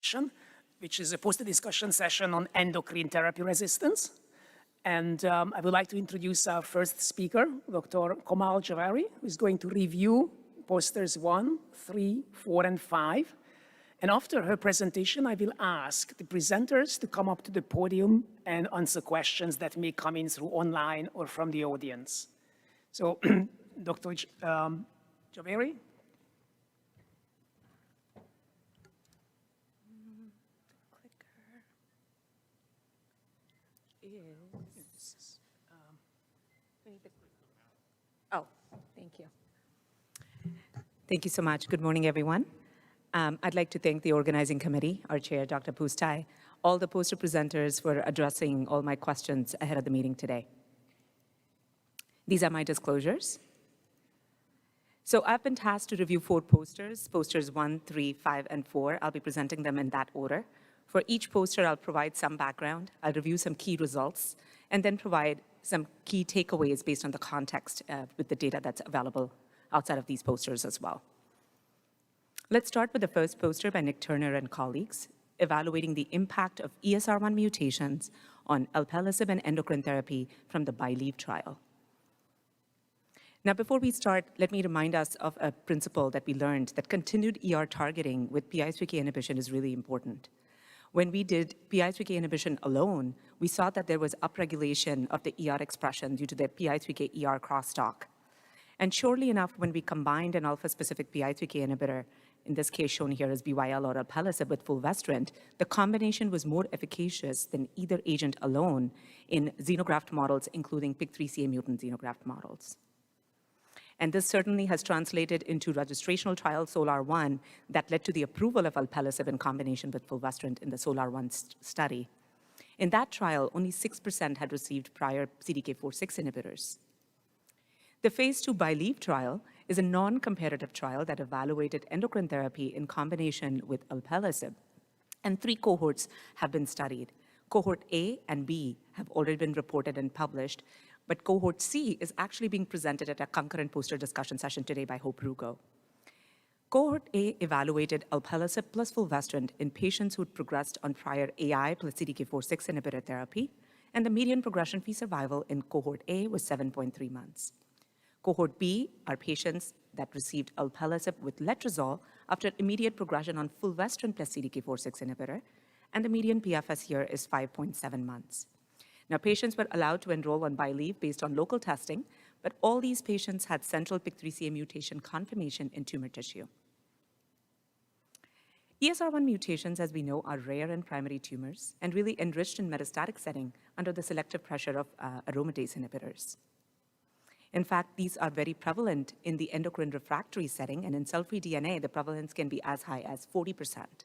session, which is a poster discussion session on endocrine therapy resistance. And I would like to introduce our first speaker, Dr. Komal Jhaveri, who is going to review posters 1, 3, 4, and 5. And after her presentation, I will ask the presenters to come up to the podium and answer questions that may come in through online or from the audience. So, Dr. Jhaveri. Oh, thank you. Thank you so much. Good morning, everyone. I'd like to thank the organizing committee, our chair, Dr. Pustai, all the poster presenters for addressing all my questions ahead of the meeting today. These are my disclosures. So I've been tasked to review 4 posters, posters 1, 3, 5, and 4. I'll be presenting them in that order. For each poster, I'll provide some background, I'll review some key results, and then provide some key takeaways based on the context with the data that's available outside of these posters as well. Let's start with the first poster by Nick Turner and colleagues, evaluating the impact of ESR1 mutations on alpelisib and endocrine therapy from the BYLieve trial. Now, before we start, let me remind us of a principle that we learned, that continued ER targeting with PI3K inhibition is really important. When we did PI3K inhibition alone, we saw that there was upregulation of the ER expression due to the PI3K ER crosstalk. And surely enough, when we combined an alpha-specific PI3K inhibitor, in this case shown here as BYL or alpelisib with fulvestrant, the combination was more efficacious than either agent alone in xenograft models, including PIK3CA mutant xenograft models. And this certainly has translated into registrational trial SOLAR-1 that led to the approval of alpelisib in combination with fulvestrant in the SOLAR-1 study. In that trial, only 6% had received prior CDK4/6 inhibitors. The phase 2 BYLieve trial is a non-comparative trial that evaluated endocrine therapy in combination with alpelisib. And 3 cohorts have been studied. Cohort A and B have already been reported and published, but cohort C is actually being presented at a concurrent poster discussion session today by Hope Rugo. Cohort A evaluated alpelisib plus fulvestrant in patients who had progressed on prior AI plus CDK4/6 inhibitor therapy, and the median progression-free survival in cohort A was 7.3 months. Cohort B are patients that received alpelisib with letrozole after immediate progression on fulvestrant plus CDK4/6 inhibitor, and the median PFS here is 5.7 months. Now, patients were allowed to enroll on BYLieve based on local testing, but all these patients had central PIK3CA mutation confirmation in tumor tissue. ESR1 mutations, as we know, are rare in primary tumors and really enriched in metastatic setting under the selective pressure of aromatase inhibitors. In fact, these are very prevalent in the endocrine refractory setting, and in cell-free DNA, the prevalence can be as high as 40%.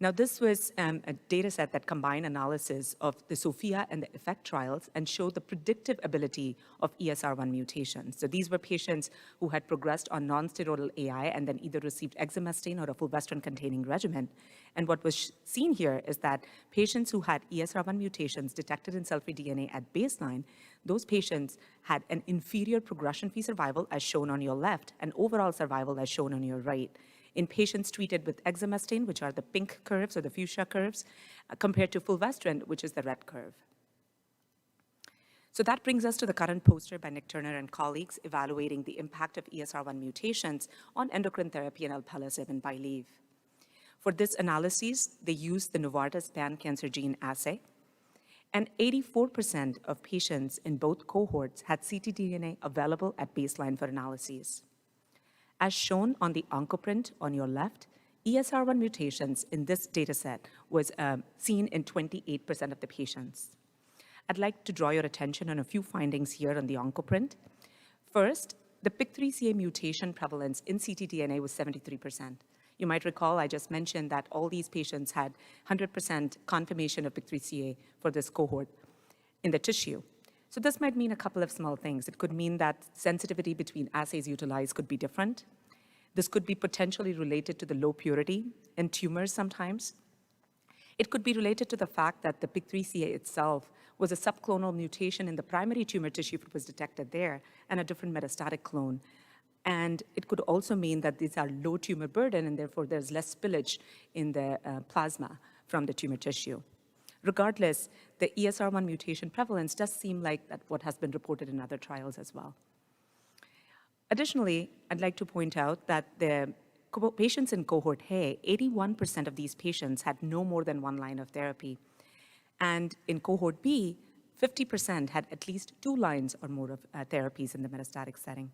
Now, this was a data set that combined analysis of the SOPHIA and the EFFECT trials and showed the predictive ability of ESR1 mutations. So these were patients who had progressed on non-steroidal AI and then either received exemestane or a fulvestrant-containing regimen. And what was seen here is that patients who had ESR1 mutations detected in cell-free DNA at baseline, those patients had an inferior progression-free survival, as shown on your left, and overall survival, as shown on your right, in patients treated with exemestane, which are the pink curves or the fuchsia curves, compared to fulvestrant, which is the red curve. So that brings us to the current poster by Nick Turner and colleagues evaluating the impact of ESR1 mutations on endocrine therapy and alpelisib and BYLieve. For this analysis, they used the Novartis pan-cancer gene assay, and 84% of patients in both cohorts had ctDNA available at baseline for analyses. As shown on the oncoprint on your left, ESR1 mutations in this data set was seen in 28% of the patients. I'd like to draw your attention on a few findings here on the oncoprint. First, the PIK3CA mutation prevalence in ctDNA was 73%. You might recall I just mentioned that all these patients had 100% confirmation of PIK3CA for this cohort in the tissue. So this might mean a couple of small things. It could mean that sensitivity between assays utilized could be different. This could be potentially related to the low purity in tumors sometimes. It could be related to the fact that the PIK3CA itself was a subclonal mutation in the primary tumor tissue if it was detected there, and a different metastatic clone. And it could also mean that these are low tumor burden, and therefore there's less spillage in the plasma from the tumor tissue. Regardless, the ESR1 mutation prevalence does seem like that what has been reported in other trials as well. Additionally, I'd like to point out that the patients in cohort A, 81% of these patients had no more than one line of therapy. And in cohort B, 50% had at least 2 lines or more of therapies in the metastatic setting.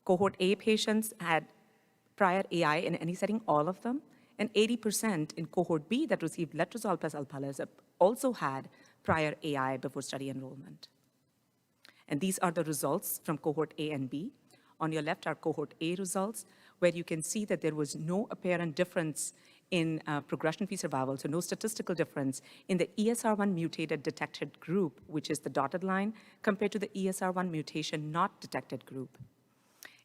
Cohort A patients had prior AI in any setting, all of them, and 80% in cohort B that received letrozole plus alpelisib also had prior AI before study enrollment. And these are the results from cohort A and B. On your left are cohort A results, where you can see that there was no apparent difference in progression-free survival, so no statistical difference in the ESR1 mutated detected group, which is the dotted line, compared to the ESR1 mutation not detected group.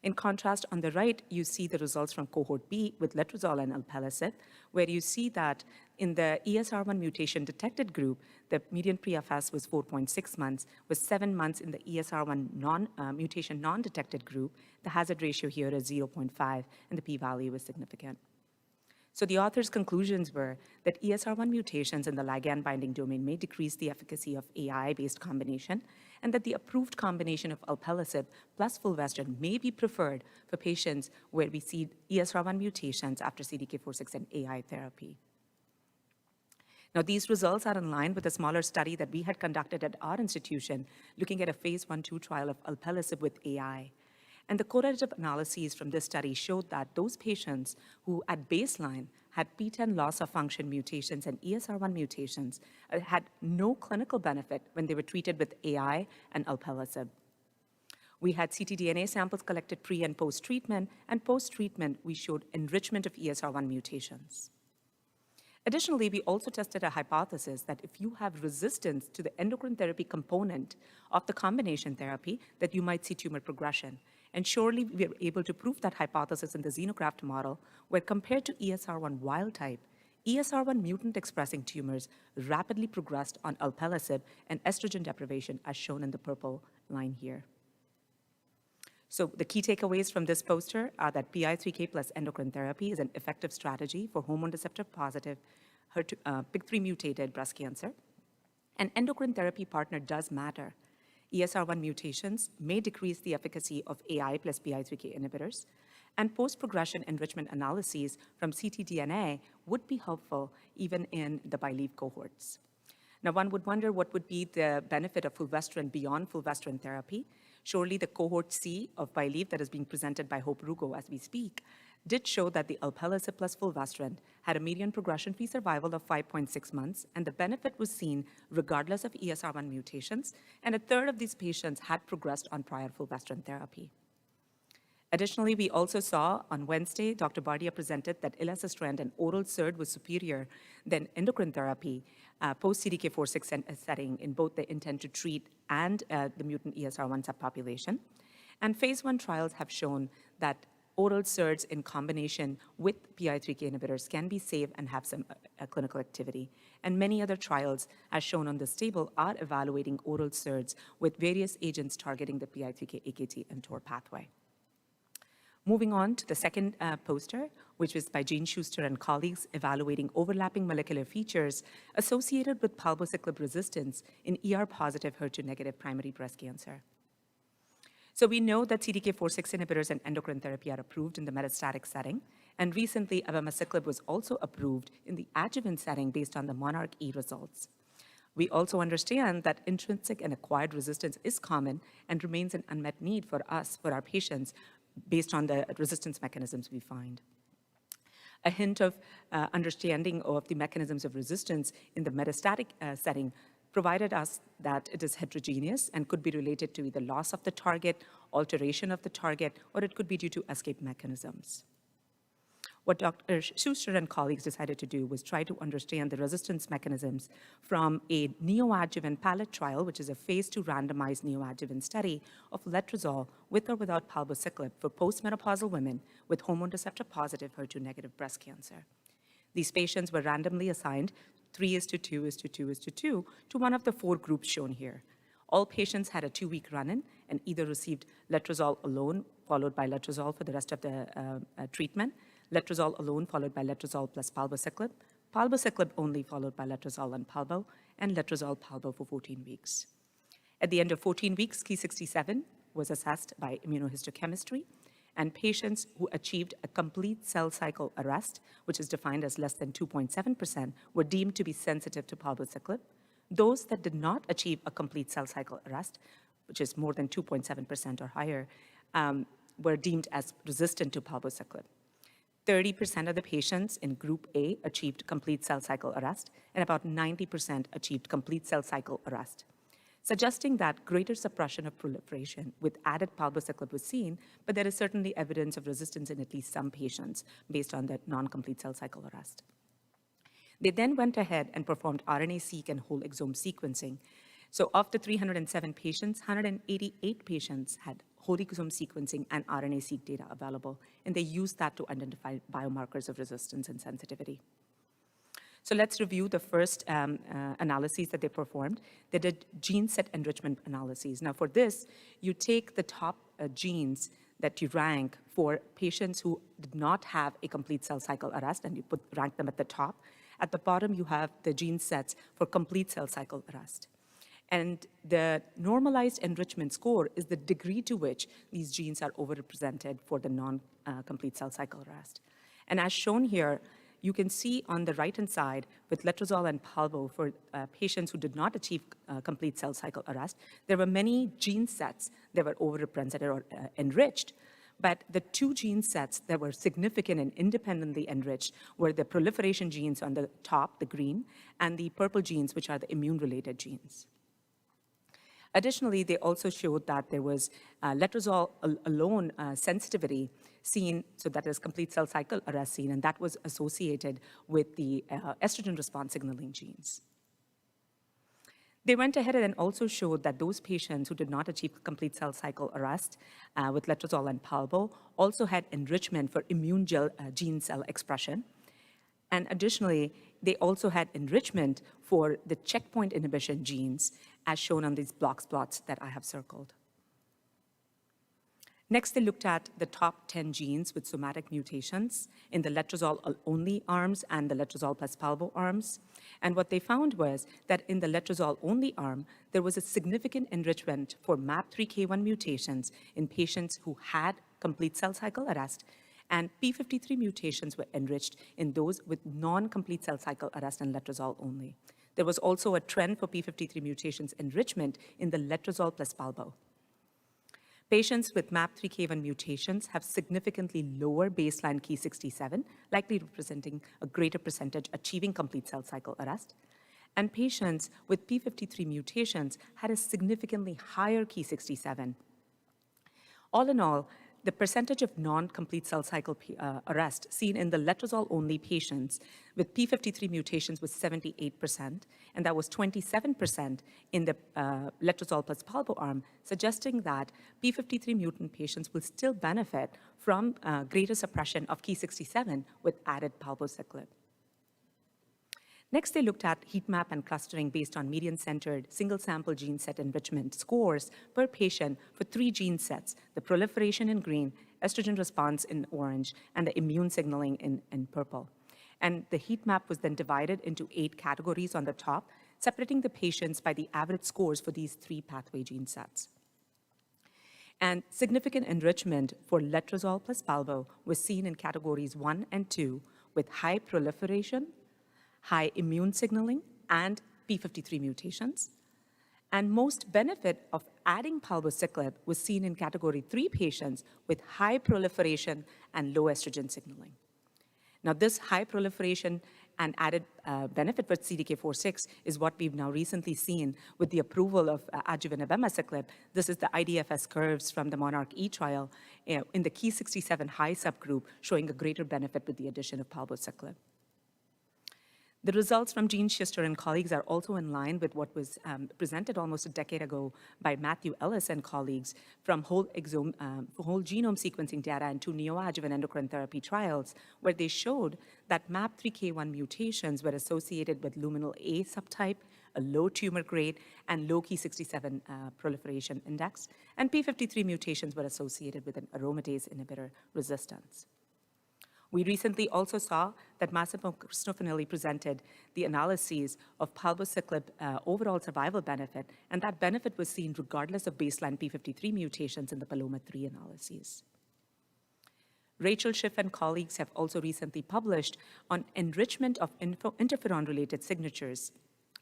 In contrast, on the right, you see the results from cohort B with letrozole and alpelisib, where you see that in the ESR1 mutation detected group, the median PFS was 4.6 months, with 7 months in the ESR1 mutation non-detected group. The hazard ratio here is 0.5, and the p-value is significant. So the authors' conclusions were that ESR1 mutations in the ligand-binding domain may decrease the efficacy of AI-based combination, and that the approved combination of alpelisib plus fulvestrant may be preferred for patients where we see ESR1 mutations after CDK4/6 and AI therapy. Now, these results are in line with a smaller study that we had conducted at our institution, looking at a phase 1/2 trial of alpelisib with AI. And the correlative analyses from this study showed that those patients who at baseline had PTEN loss of function mutations and ESR1 mutations had no clinical benefit when they were treated with AI and alpelisib. We had ctDNA samples collected pre and post-treatment, and post-treatment we showed enrichment of ESR1 mutations. Additionally, we also tested a hypothesis that if you have resistance to the endocrine therapy component of the combination therapy, that you might see tumor progression. And surely we were able to prove that hypothesis in the xenograft model, where compared to ESR1 wild type, ESR1 mutant expressing tumors rapidly progressed on alpelisib and estrogen deprivation, as shown in the purple line here. So the key takeaways from this poster are that PI3K plus endocrine therapy is an effective strategy for hormone receptor positive PIK3 mutated breast cancer. An endocrine therapy partner does matter. ESR1 mutations may decrease the efficacy of AI plus PI3K inhibitors, and post-progression enrichment analyses from ctDNA would be helpful even in the BILEAV cohorts. Now, one would wonder what would be the benefit of fulvestrant beyond fulvestrant therapy. Surely the cohort C of BILEAV that is being presented by Hope Rugo as we speak did show that the alpelisib plus fulvestrant had a median progression-free survival of 5.6 months, and the benefit was seen regardless of ESR1 mutations, and a third of these patients had progressed on prior fulvestrant therapy. Additionally, we also saw on Wednesday, Dr. Bardia presented that elacestrant and oral SERD was superior than endocrine therapy post-CDK4/6 setting in both the intent to treat and the mutant ESR1 subpopulation. And phase 1 trials have shown that oral SERDs in combination with PI3K inhibitors can be safe and have some clinical activity. And many other trials, as shown on this table, are evaluating oral SERDs with various agents targeting the PI3K, AKT, and TOR pathway. Moving on to the second poster, which was by Jane Schuster and colleagues evaluating overlapping molecular features associated with palbociclib resistance in ER-positive, HER2-negative primary breast cancer. So we know that CDK4/6 inhibitors and endocrine therapy are approved in the metastatic setting, and recently abemaciclib was also approved in the adjuvant setting based on the Monarch E results. We also understand that intrinsic and acquired resistance is common and remains an unmet need for us, for our patients, based on the resistance mechanisms we find. A hint of understanding of the mechanisms of resistance in the metastatic setting provided us that it is heterogeneous and could be related to either loss of the target, alteration of the target, or it could be due to escape mechanisms. What Dr. Schuster and colleagues decided to do was try to understand the resistance mechanisms from a neoadjuvant pilot trial, which is a phase 2 randomized neoadjuvant study of letrozole with or without palbociclib for postmenopausal women with hormone receptor positive HER2-negative breast cancer. These patients were randomly assigned 3:2:2:2 to one of the 4 groups shown here. All patients had a 2-week run-in and either received letrozole alone followed by letrozole for the rest of the treatment, letrozole alone followed by letrozole plus palbociclib, palbociclib only followed by letrozole and palbo, and letrozole palbo for 14 weeks. At the end of 14 weeks, Ki67 was assessed by immunohistochemistry, and patients who achieved a complete cell cycle arrest, which is defined as less than 2.7%, were deemed to be sensitive to palbociclib. Those that did not achieve a complete cell cycle arrest, which is more than 2.7% or higher, were deemed as resistant to palbociclib. 30% of the patients in Group A achieved complete cell cycle arrest, and about 90% achieved complete cell cycle arrest, suggesting that greater suppression of proliferation with added palbociclib was seen, but there is certainly evidence of resistance in at least some patients based on that non-complete cell cycle arrest. They then went ahead and performed RNA-seq and whole exome sequencing. So of the 307 patients, 188 patients had whole exome sequencing and RNA-seq data available, and they used that to identify biomarkers of resistance and sensitivity. So let's review the first analyses that they performed. They did gene set enrichment analyses. Now for this, you take the top genes that you rank for patients who did not have a complete cell cycle arrest, and you rank them at the top. At the bottom, you have the gene sets for complete cell cycle arrest. And the normalized enrichment score is the degree to which these genes are overrepresented for the non-complete cell cycle arrest. And as shown here, you can see on the right-hand side with letrozole and palbo for patients who did not achieve complete cell cycle arrest, there were many gene sets that were overrepresented or enriched, but the two gene sets that were significant and independently enriched were the proliferation genes on the top, the green, and the purple genes, which are the immune-related genes. Additionally, they also showed that there was letrozole alone sensitivity seen, so that is complete cell cycle arrest seen, and that was associated with the estrogen response signaling genes. They went ahead and also showed that those patients who did not achieve complete cell cycle arrest with letrozole and palbo also had enrichment for immune gene cell expression. And additionally, they also had enrichment for the checkpoint inhibition genes, as shown on these box plots that I have circled. Next, they looked at the top 10 genes with somatic mutations in the letrozole-only arms and the letrozole plus palbo arms. And what they found was that in the letrozole-only arm, there was a significant enrichment for MAP3K1 mutations in patients who had complete cell cycle arrest, and P53 mutations were enriched in those with non-complete cell cycle arrest and letrozole only. There was also a trend for P53 mutations enrichment in the letrozole plus palbo. Patients with MAP3K1 mutations have significantly lower baseline Ki67, likely representing a greater percentage achieving complete cell cycle arrest. And patients with P53 mutations had a significantly higher Ki67. All in all, the percentage of non-complete cell cycle arrest seen in the letrozole-only patients with P53 mutations was 78%, and that was 27% in the letrozole plus palbo arm, suggesting that P53 mutant patients will still benefit from greater suppression of Ki67 with added palbociclib. Next, they looked at heat map and clustering based on median-centered single-sample gene set enrichment scores per patient for 3 gene sets: the proliferation in green, estrogen response in orange, and the immune signaling in purple. And the heat map was then divided into 8 categories on the top, separating the patients by the average scores for these 3 pathway gene sets. And significant enrichment for letrozole plus palbo was seen in categories 1 and 2 with high proliferation, high immune signaling, and P53 mutations. And most benefit of adding palbociclib was seen in category 3 patients with high proliferation and low estrogen signaling. Now, this high proliferation and added benefit for CDK4/6 is what we've now recently seen with the approval of adjuvant abemaciclib. This is the IDFS curves from the MONARCH-E trial in the Ki67 high subgroup, showing a greater benefit with the addition of palbociclib. The results from Gene Schuster and colleagues are also in line with what was presented almost a decade ago by Matthew Ellis and colleagues from whole genome sequencing data in 2 neoadjuvant endocrine therapy trials, where they showed that MAP3K1 mutations were associated with luminal A subtype, a low tumor grade, and low Ki67 proliferation index, and P53 mutations were associated with an aromatase inhibitor resistance. We recently also saw that Massimo Cristofanilli presented the analyses of palbociclib overall survival benefit, and that benefit was seen regardless of baseline P53 mutations in the PALOMA-3 analyses. Rachel Schiff and colleagues have also recently published on enrichment of interferon-related signatures,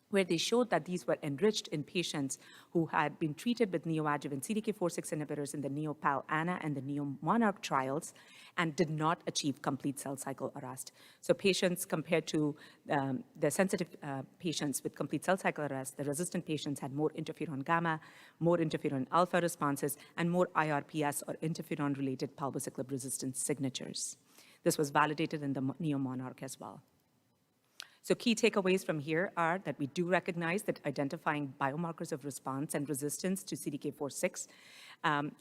where they showed that these were enriched in patients who had been treated with neoadjuvant CDK4/6 inhibitors in the NeoPAL-ANA and the NeoMonarch trials and did not achieve complete cell cycle arrest. So patients compared to the sensitive patients with complete cell cycle arrest, the resistant patients had more interferon gamma, more interferon alpha responses, and more IRPS or interferon-related palbociclib resistance signatures. This was validated in the NeoMonarch as well. So key takeaways from here are that we do recognize that identifying biomarkers of response and resistance to CDK4/6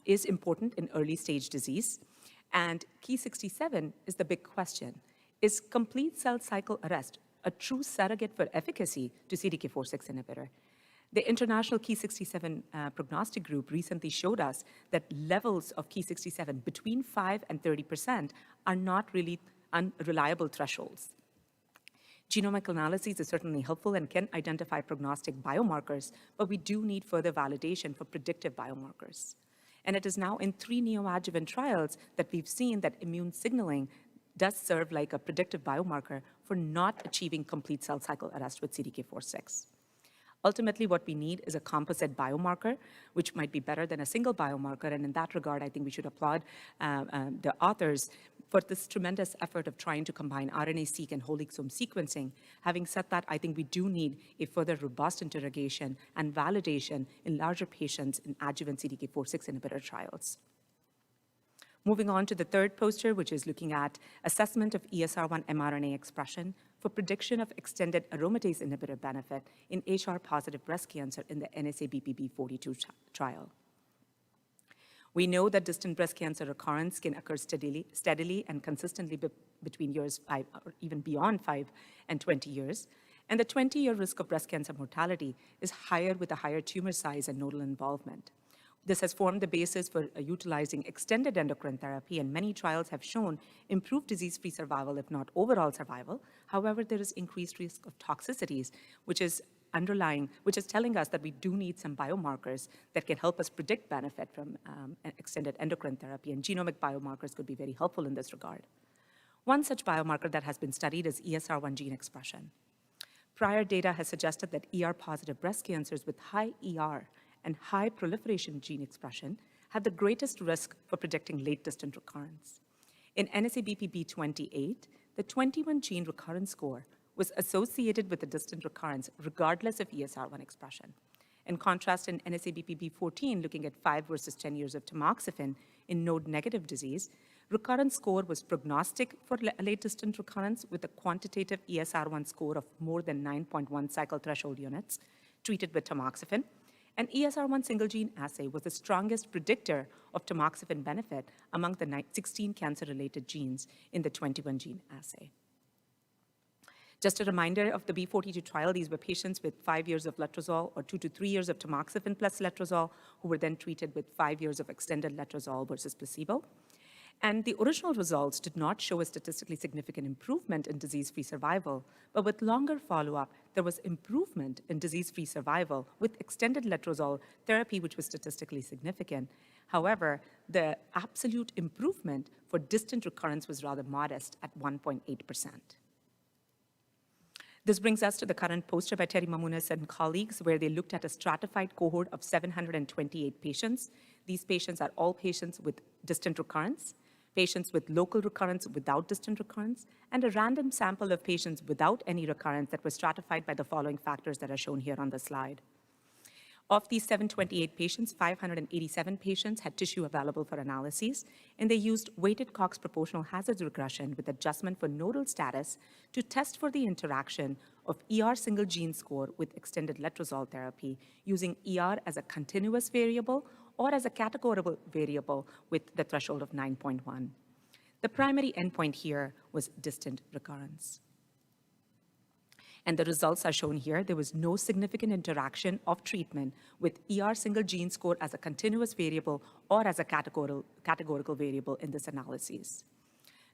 is important in early stage disease. And Ki67 is the big question. Is complete cell cycle arrest a true surrogate for efficacy to CDK4/6 inhibitor? The International Ki67 Prognostic Group recently showed us that levels of Ki67 between 5 and 30% are not really unreliable thresholds. Genomic analysis is certainly helpful and can identify prognostic biomarkers, but we do need further validation for predictive biomarkers. And it is now in 3 neoadjuvant trials that we've seen that immune signaling does serve like a predictive biomarker for not achieving complete cell cycle arrest with CDK4/6. Ultimately, what we need is a composite biomarker, which might be better than a single biomarker. And in that regard, I think we should applaud the authors for this tremendous effort of trying to combine RNA-seq and whole exome sequencing. Having said that, I think we do need a further robust interrogation and validation in larger patients in adjuvant CDK4/6 inhibitor trials. Moving on to the third poster, which is looking at assessment of ESR1 mRNA expression for prediction of extended aromatase inhibitor benefit in HR-positive breast cancer in the NSABP-B42 trial. We know that distant breast cancer recurrence can occur steadily and consistently between years 5 or even beyond 5 and 20 years. And the 20-year risk of breast cancer mortality is higher with a higher tumor size and nodal involvement. This has formed the basis for utilizing extended endocrine therapy, and many trials have shown improved disease-free survival, if not overall survival. However, there is increased risk of toxicities, which is telling us that we do need some biomarkers that can help us predict benefit from extended endocrine therapy, and genomic biomarkers could be very helpful in this regard. One such biomarker that has been studied is ESR1 gene expression. Prior data has suggested that ER-positive breast cancers with high ER and high proliferation gene expression have the greatest risk for predicting late distant recurrence. In NSABP-B28, the 21 gene recurrence score was associated with a distant recurrence regardless of ESR1 expression. In contrast, in NSABP-B14, looking at 5 versus 10 years of tamoxifen in node-negative disease, recurrence score was prognostic for late distant recurrence with a quantitative ESR1 score of more than 9.1 cycle threshold units treated with tamoxifen. And ESR1 single gene assay was the strongest predictor of tamoxifen benefit among the 16 cancer-related genes in the 21 gene assay. Just a reminder of the B42 trial, these were patients with 5 years of letrozole or 2 to 3 years of tamoxifen plus letrozole who were then treated with 5 years of extended letrozole versus placebo. And the original results did not show a statistically significant improvement in disease-free survival, but with longer follow-up, there was improvement in disease-free survival with extended letrozole therapy, which was statistically significant. However, the absolute improvement for distant recurrence was rather modest at 1.8%. This brings us to the current poster by Terry Mamunis and colleagues, where they looked at a stratified cohort of 728 patients. These patients are all patients with distant recurrence, patients with local recurrence without distant recurrence, and a random sample of patients without any recurrence that was stratified by the following factors that are shown here on the slide. Of these 728 patients, 587 patients had tissue available for analyses, and they used weighted Cox proportional hazards regression with adjustment for nodal status to test for the interaction of ER single gene score with extended letrozole therapy using ER as a continuous variable or as a categorical variable with the threshold of 9.1. The primary endpoint here was distant recurrence. And the results are shown here. There was no significant interaction of treatment with single gene score as a continuous variable or as a categorical variable in this analysis.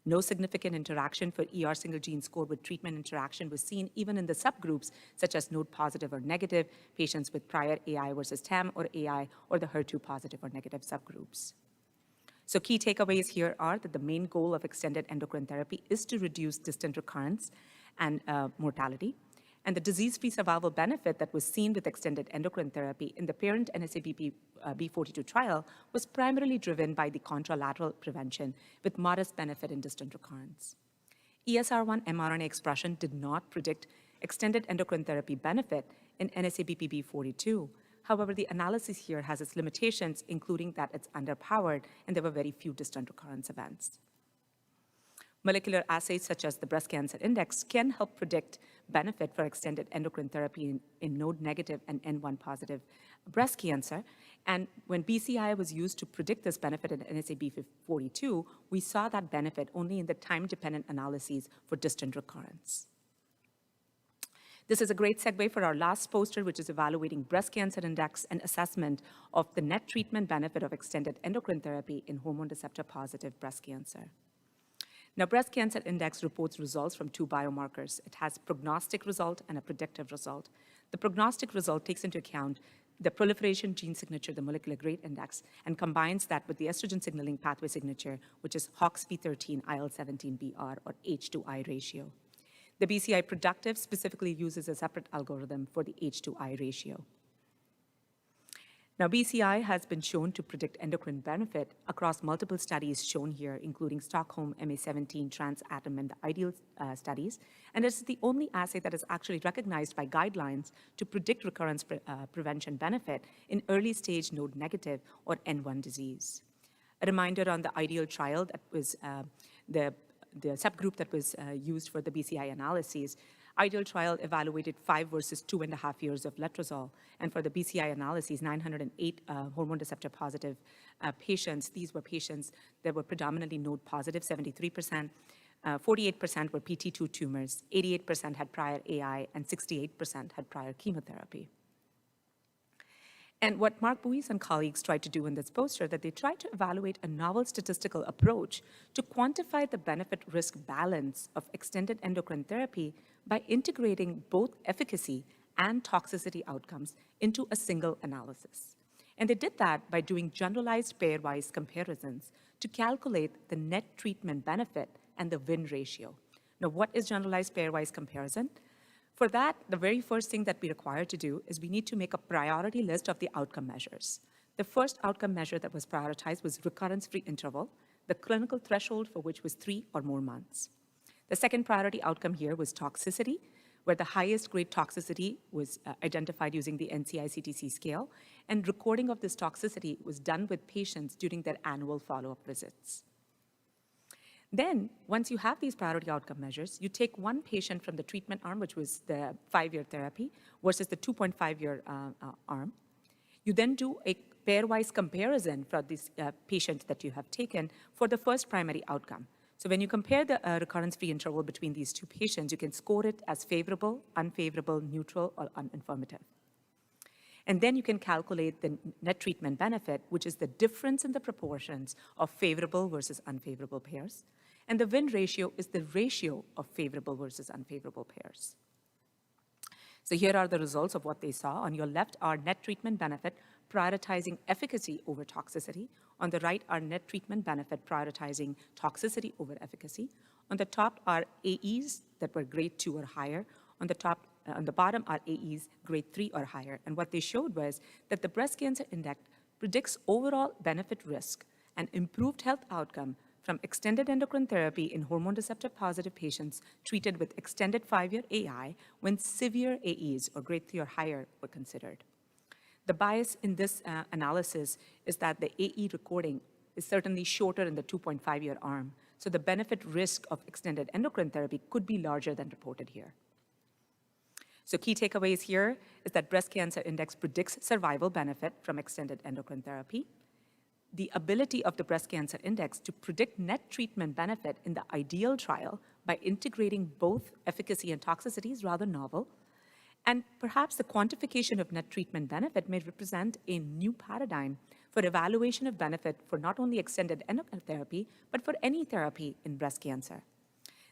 No significant interaction for single gene score with treatment interaction was seen even in the subgroups, such as node positive or negative, patients with prior AI versus TAM or AI, or the HER2 positive or negative subgroups. So key takeaways here are that the main goal of extended endocrine therapy is to reduce distant recurrence and mortality. And the disease-free survival benefit that was seen with extended endocrine therapy in the parent NSABP B42 trial was primarily driven by the contralateral prevention with modest benefit in distant recurrence. ESR1 mRNA expression did not predict extended endocrine therapy benefit in NSABP B42. However, the analysis here has its limitations, including that it's underpowered and there were very few distant recurrence events. Molecular assays such as the breast cancer index can help predict benefit for extended endocrine therapy in node-negative and N1 positive breast cancer. And when BCI was used to predict this benefit in NSABP42, we saw that benefit only in the time-dependent analyses for distant recurrence. This is a great segue for our last poster, which is evaluating breast cancer index and assessment of the net treatment benefit of extended endocrine therapy in hormone receptor-positive breast cancer. Now, breast cancer index reports results from two biomarkers. It has prognostic result and a predictive result. The prognostic result takes into account the proliferation gene signature, the molecular grade index, and combines that with the estrogen signaling pathway signature, which is HOXP13 IL-17BR or H2I ratio. The BCI predictive specifically uses a separate algorithm for the H2I ratio. Now, BCI has been shown to predict endocrine benefit across multiple studies shown here, including Stockholm, MA17, TransAtom, and the IDEAL studies. And it's the only assay that is actually recognized by guidelines to predict recurrence prevention benefit in early stage node negative or N1 disease. A reminder on the IDEAL trial that was the subgroup that was used for the BCI analyses. IDEAL trial evaluated 5 versus 2.5 years of letrozole. And for the BCI analyses, 908 hormone receptor positive patients. These were patients that were predominantly node positive, 73%. 48% were PT2 tumors, 88% had prior AI, and 68% had prior chemotherapy. And what Mark Buis and colleagues tried to do in this poster, that they tried to evaluate a novel statistical approach to quantify the benefit-risk balance of extended endocrine therapy by integrating both efficacy and toxicity outcomes into a single analysis. And they did that by doing generalized pairwise comparisons to calculate the net treatment benefit and the win ratio. Now, what is generalized pairwise comparison? For that, the very first thing that we require to do is we need to make a priority list of the outcome measures. The first outcome measure that was prioritized was recurrence-free interval, the clinical threshold for which was 3 or more months. The second priority outcome here was toxicity, where the highest grade toxicity was identified using the NCI-CTC scale, and recording of this toxicity was done with patients during their annual follow-up visits. Then, once you have these priority outcome measures, you take one patient from the treatment arm, which was the 5-year therapy, versus the 2.5-year arm. You then do a pairwise comparison for this patient that you have taken for the first primary outcome. So when you compare the recurrence-free interval between these two patients, you can score it as favorable, unfavorable, neutral, or uninformative. And then you can calculate the net treatment benefit, which is the difference in the proportions of favorable versus unfavorable pairs. And the win ratio is the ratio of favorable versus unfavorable pairs. So here are the results of what they saw. On your left are net treatment benefit prioritizing efficacy over toxicity. On the right are net treatment benefit prioritizing toxicity over efficacy. On the top are AEs that were grade 2 or higher. On the bottom are AEs grade 3 or higher. And what they showed was that the breast cancer index predicts overall benefit risk and improved health outcome from extended endocrine therapy in hormone receptor positive patients treated with extended 5-year AI when severe AEs or grade 3 or higher were considered. The bias in this analysis is that the AE recording is certainly shorter in the 2.5-year arm. So the benefit risk of extended endocrine therapy could be larger than reported here. So key takeaways here is that breast cancer index predicts survival benefit from extended endocrine therapy. the ability of the breast cancer index to predict net treatment benefit in the ideal trial by integrating both efficacy and toxicity is rather novel. And perhaps the quantification of net treatment benefit may represent a new paradigm for evaluation of benefit for not only extended endocrine therapy, but for any therapy in breast cancer.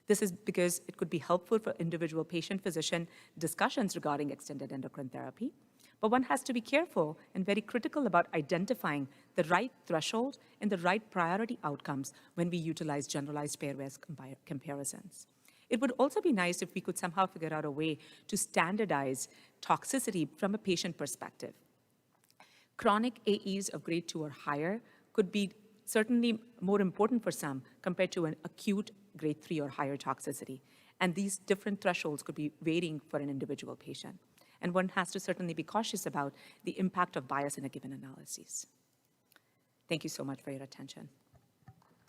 This is because it could be helpful for individual patient-physician discussions regarding extended endocrine therapy. But one has to be careful and very critical about identifying the right threshold and the right priority outcomes when we utilize generalized pairwise comparisons. It would also be nice if we could somehow figure out a way to standardize toxicity from a patient perspective. Chronic AEs of grade 2 or higher could be certainly more important for some compared to an acute grade 3 or higher toxicity. And these different thresholds could be varying for an individual patient. And one has to certainly be cautious about the impact of bias in a given analysis. Thank you so much for your attention.